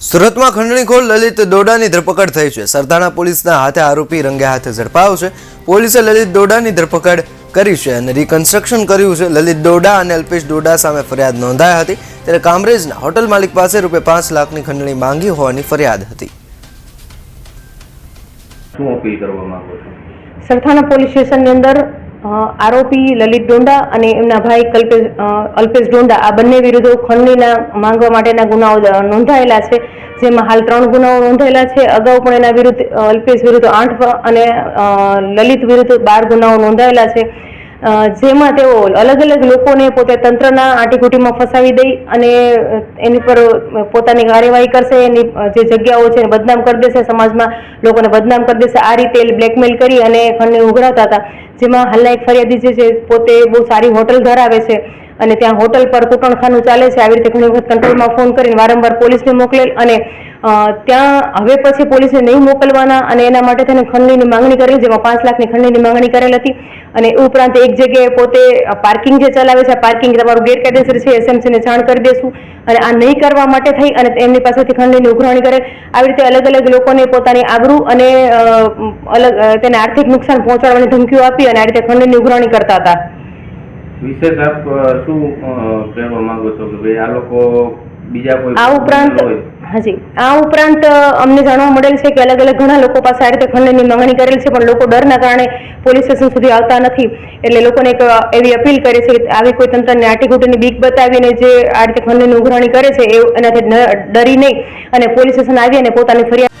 સુરતમાં ખંડણીખોર લલિત દોડાની ધરપકડ થઈ છે। સરથાણા પોલીસના હાથે આરોપી રંગે હાથે ઝડપાયો છે। પોલીસે લલિત દોડાની ધરપકડ કરી છે અને રિકન્સ્ટ્રક્શન કર્યું છે। લલિત દોડા અને અલ્પેશ દોડા સામે ફરિયાદ નોંધાઈ હતી, ત્યારે કામરેજના હોટલ માલિક પાસે ₹5 લાખની ખંડણી માંગી હોવાની ફરિયાદ હતી। શું અપીલ કરવા માંગો છો? સરથાણા પોલીસ સ્ટેશનની અંદર આરોપી લલિત ડોંડા અને એમના ભાઈ અલ્પેશ ડોંડા આ બંને વિરુદ્ધ ખંડણીના માંગવા માટેના ગુનાઓ નોંધાયેલા છે, જેમાં હાલ 3 ગુનાઓ નોંધાયેલા છે। અગાઉ પણ એના વિરુદ્ધ અલ્પેશ વિરુદ્ધ 8 અને લલિત વિરુદ્ધ 12 ગુનાઓ નોંધાયેલા છે, જેમાં તેઓ અલગ અલગ લોકોને પોતે તંત્રના આંટીઘૂંટીમાં ફસાવી દઈ અને એની પર પોતાની કાર્યવાહી કરશે, એની જે જગ્યાઓ છે એને બદનામ કરી દેશે, સમાજમાં લોકોને બદનામ કરી દેશે। આ રીતે બ્લેકમેલ કરી અને ખંડણી ઉઘરાવતા હતા, જેમાં હાલના એક ફરિયાદી જે છે પોતે બહુ સારી હોટલ ધરાવે છે અને ત્યાં હોટલ પર કૂટણખાનું ચાલે છે। આવી રીતે ઘણી વખત કંટ્રોલમાં ફોન કરીને વારંવાર પોલીસને મોકલેલ અને ત્યાં હવે પછી પોલીસને નહીં મોકલવાના અને એના માટે તેને ખંડણીની માંગણી કરેલ, જેમાં 5 લાખની ખંડણીની માંગણી કરેલ હતી। અને એ ઉપરાંત એક જગ્યાએ પોતે પાર્કિંગ જે ચલાવે છે, પાર્કિંગ તમારું ગેરકાયદેસર છે, એસએમસીને જાણ કરી દેશું અને આ નહીં કરવા માટે થઈ અને એમની પાસેથી ખંડણીની ઉઘરાણી કરેલ। આવી રીતે અલગ અલગ લોકોને પોતાની આબરૂ અને તેને આર્થિક નુકસાન પહોંચાડવાની ધમકીઓ આપી અને આ રીતે ખંડણીની ઉઘરાણી કરતા હતા। વિશેષ આપ શું કહેવા માંગો છો કે ભાઈ આ લોકો બીજા કોઈ આ ઉપરાંત અમને જાણવા મળેલ છે કે અલગ અલગ ઘણા લોકો પાસે આ રીતે ખંડણીની માંગણી કરેલ છે, પણ લોકો ડરના કારણે પોલીસ સ્ટેશન સુધી આવતા નથી। એટલે લોકોને એક એવી અપીલ કરી છે કે આવી કોઈ તંત્રની આંટીઘૂંટીની બીક બતાવીને જે આ રીતે ખંડણીની ઉઘરાણી કરે છે એનાથી ડરી નહીં અને પોલીસ સ્ટેશન આવી અને પોતાની ફરિયાદ